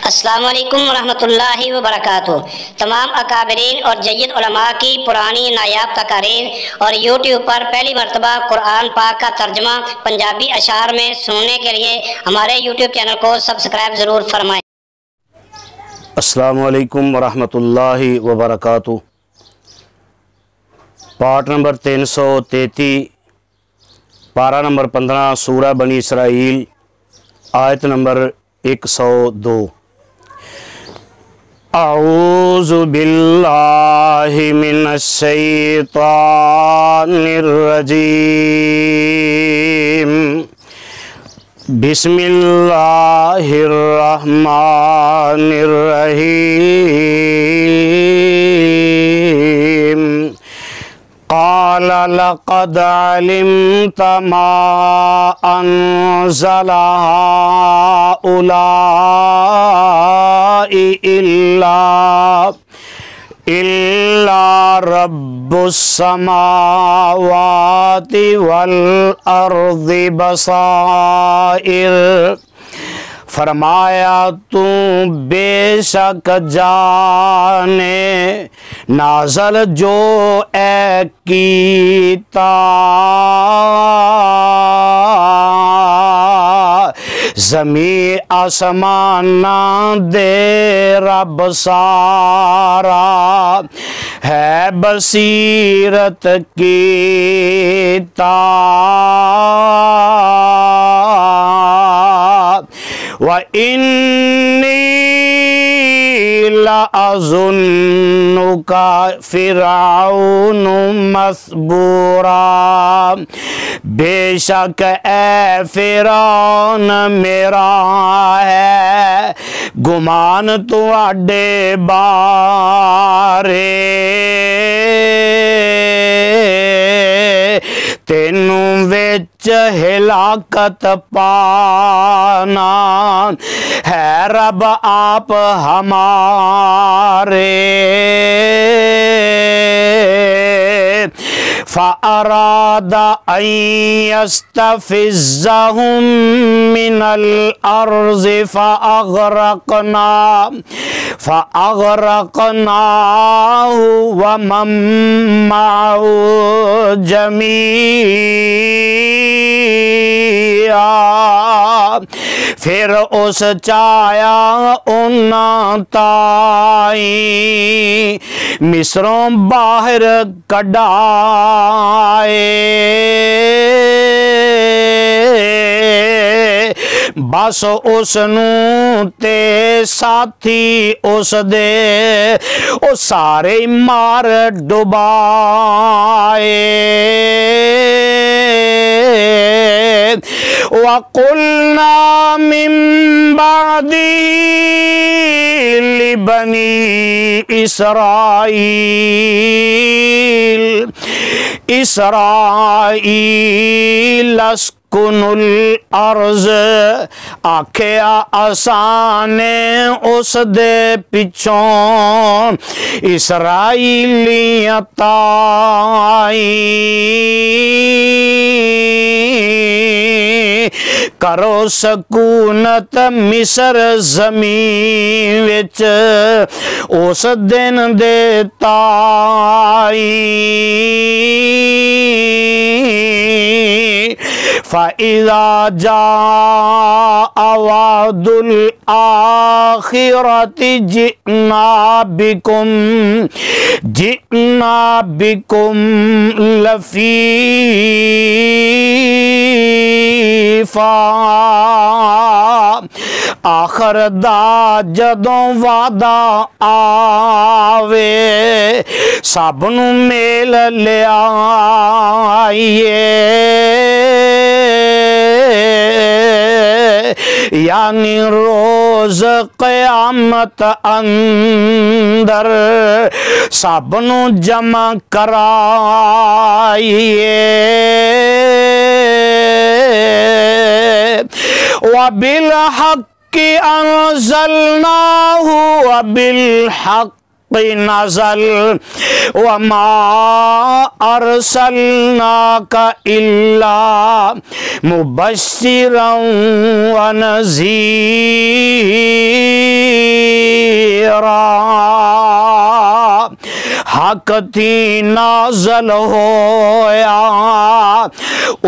السلام علیکم ورحمۃ اللہ وبرکاتہ۔ تمام اکابرین اور جید علماء کی پرانی نایاب تقاریر اور یوٹیوب پر پہلی مرتبہ قرآن پاک کا ترجمہ پنجابی اشعار میں سننے کے لیے ہمارے یوٹیوب چینل کو سبسکرائب ضرور فرمائیں۔ السلام علیکم ورحمۃ اللہ وبرکاتہ۔ پارٹ نمبر 333، پارہ نمبر 15، سورہ بنی اسرائیل، آیت نمبر 102۔ اعوذ باللہ من الشیطان الرجیم، بسم اللہ الرحمن الرحیم۔ قال لقد علمت ما انزل هؤلاء إلا رب السماوات والأرض بصائر۔ فرمایا تو بے شک جانے نازل جو اے کیتا زمین آسمان دے رب سارا ہے بصیرت کیتا۔ وَإِنِّي لَأَظُنُّكَ فِرْعَوْنُ مَثْبُورًا۔ بے شک اے فرعون میرا ہے گمان تواڈے بارے، تینوں وچ ہلاکت پانا ہے رب آپ ہمارے۔ فَأَرَادَ أَن يَسْتَفِزَّهُم مِّنَ الْأَرْضِ فَأَغْرَقْنَاهُ وَمَن مَّعَهُ جَمِيعًا۔ پھر اس چایا انہاں تائیں مصروں باہر کڈائے، بس اس نوں تے ساتھی اس دے او سارے مار ڈبائے۔ وَقُلْنَا مِن بَعْدِهِ لِبَنِي إِسْرَائِيلَ اسْكُنُوا الْأَرْضَ، آکھیا آسانے اس دے پچھوں اسرائیلیاں تائیں کرو سکونت مصر زمین وچ اس دن دے تائیں۔ فَإِذَا جَاءَ وَعْدُ الْآخِرَةِ جِئْنَا بِكُمْ لَفِيفًا۔ آخر دا جدوں وعدہ آوے سب نوں میل لے آئیے، یعنی روز قیامت اندر سب نوں جمع کرائیے۔ وَبِالْحَقِّ أَنزَلْنَاهُ وَبِالْحَقِّ نزل وما أرسلناك إلا مبشرا ونذيرا حق تھی نازل ہویا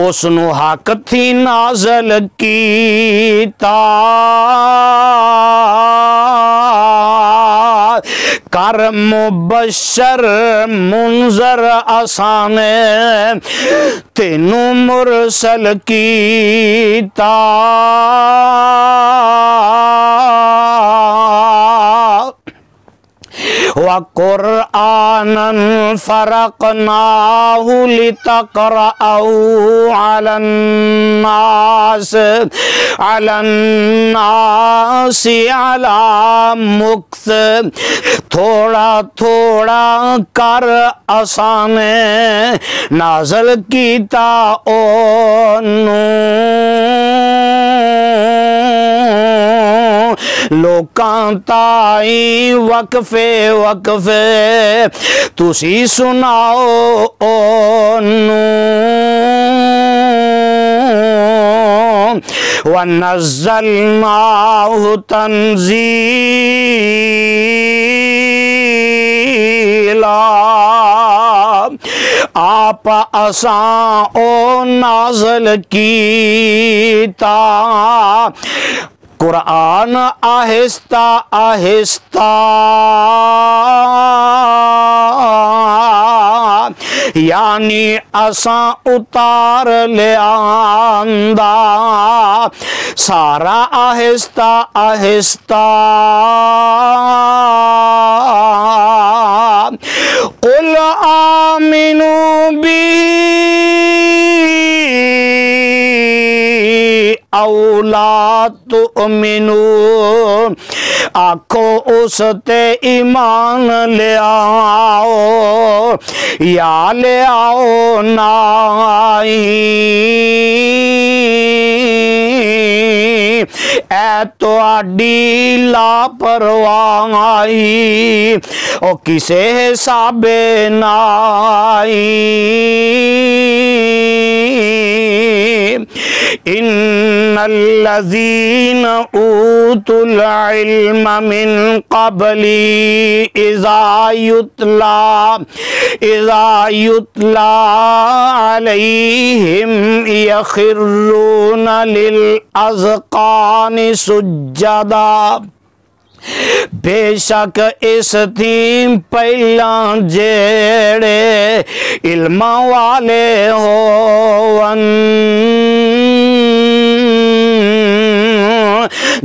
اس نو حق تھی نازل کیتا کر مبشر منذر آسانے تینوں مرسل کیتا وَقُرْآنًا فَرَقْنَاهُ لِتَقْرَأَهُ عَلَى النَّاسِ عَلَى مُكْثٍ تھوڑا تھوڑا کر آسانے نازل کیتا اونوں لوکاں تائیں وقفے وقفے تسی سناؤ اونوں وَنَزَّلْنَاهُ تَنزِيلًا آپ اساں او نازل کیتا قرآن آہستہ آہستہ یعنی اساں اتار لے آندہ سارا آہستہ آہستہ قل آمنوا بی اولا تؤمنون آکھو اس تے ایمان لے آؤ یا لے آؤ نائی اے تو آڈی لاپرواہی او کسے حساب نائی ان الذین اوتوا العلم من قبلی اذا یتلا علیہم یخرون للاذقان سجدا بے شک اس تھیم پہلاں جیڑے علم والے ہون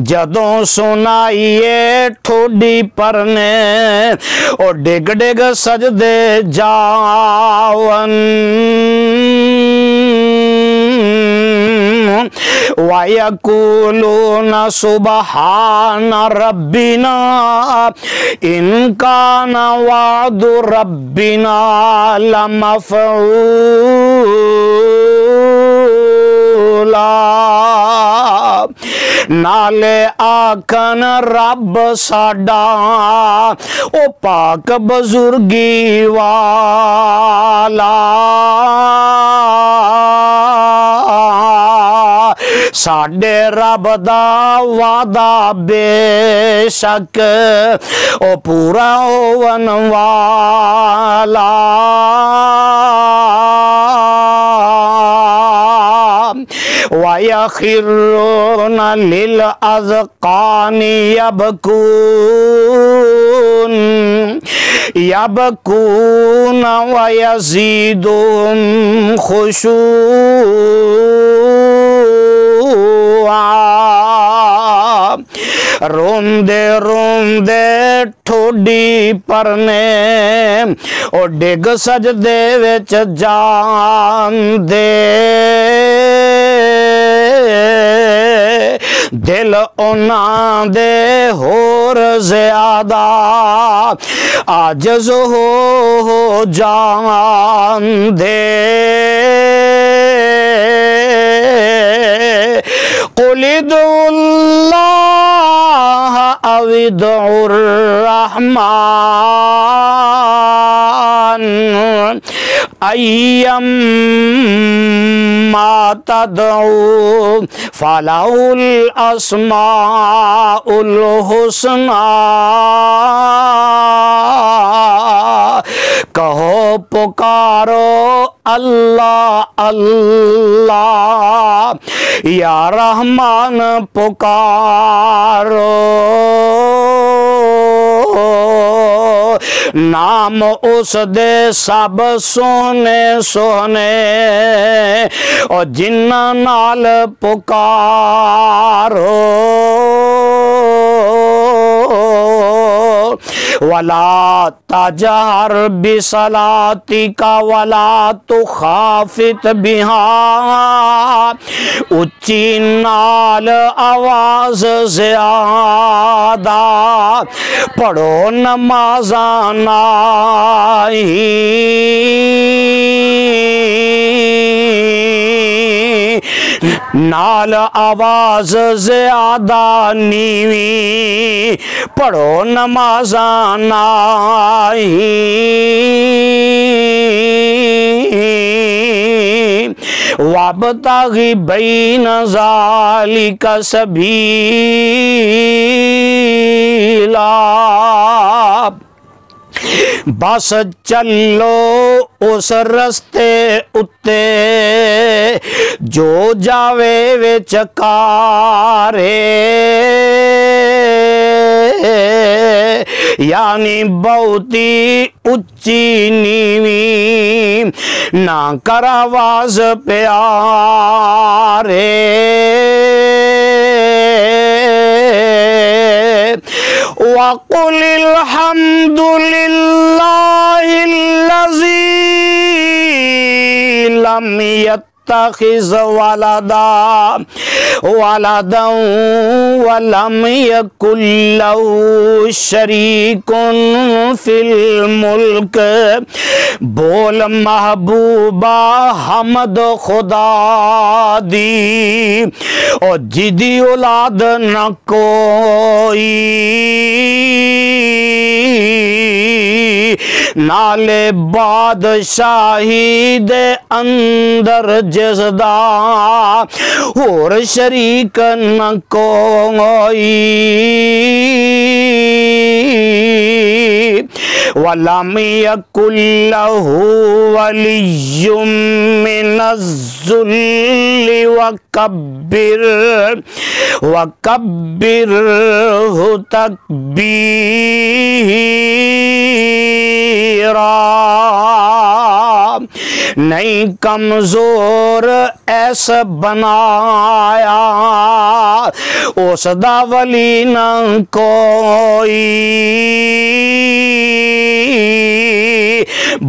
جدوں سنائیے ٹھوڈی پرنے اور ڈگ ڈگ سجدے جاون وَيَقُولُونَ سُبْحَانَ رَبِّنَا إِنْ كَانَ وَعْدُ رَبِّنَا لَمَفْعُولًا نالے آکھن رب ساڈا او پاک بزرگی والا ساڈے رب دا وعدہ بے شک او پورا ہون والا وَيَخِرُّونَ لِلْأَذْقَانِ يَبْكُونَ وَيَزِيدُهُمْ خُشُوعًا روندے روندے ٹھوڈی پرنے او ڈگ سجدے وچ جان دے دل انہاں دے ہور زیادہ عاجز ہو جان دے قل ادعوا اللہ او ادعوا الرحمن ایما تدعو فلہ الاسماء الحسنى کہو پکارو اللہ اللہ، یا رحمان پکارو، نام اس دے سب سونے سونے، اور جنہ نال پکارو، ولا تجہر بصلاتک ولا تخافت بہا، اچھی نال آواز زیادہ پڑھو نمازاں نائی، نال آواز زیادہ نیوی پڑھو نمازاں نائی، وابتغی بین ذالک سبیلا، بس چلو اس رستے اتے جو جاوے وچ کارے، یعنی بہتی اچھی نیوی نہ کر آواز پیارے، وَقُلِ الْحَمْدُ لِلَّهِ الَّذِي لَمْ يَتَّخِذْ وَلَدًا وَلَمْ يَكُنْ لَهُ شَرِيكٌ فِي الْمُلْكِ، بول محبوبہ حمد خدا دی، اور جدی اولاد نہ کوئی، نالے بادشاہی دے اندر جس دا اور شریک نہ کوئی، وَلَمْ يَكُنْ لَهُ وَلِيٌّ مِّنَ الذُّلِّ وَكَبِّرْهُ تَكْبِيرًا، نہیں کمزور ایسا بنایا اس دا ولی نہ کوئی،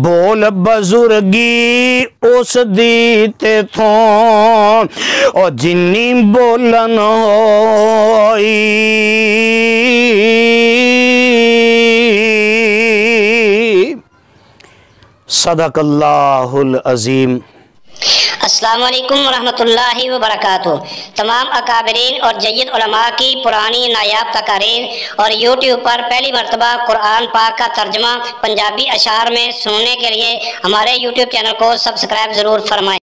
بول بزرگی اس دی تے تھوں اور جنی بولن ہوئی، صدق اللہ العظیم۔ السلام علیکم ورحمۃ اللہ وبرکاتہ۔ تمام اکابرین اور جید علماء کی پرانی نایاب تقاریر اور یوٹیوب پر پہلی مرتبہ قرآن پاک کا ترجمہ پنجابی اشعار میں سننے کے لیے ہمارے یوٹیوب چینل کو سبسکرائب ضرور فرمائیں۔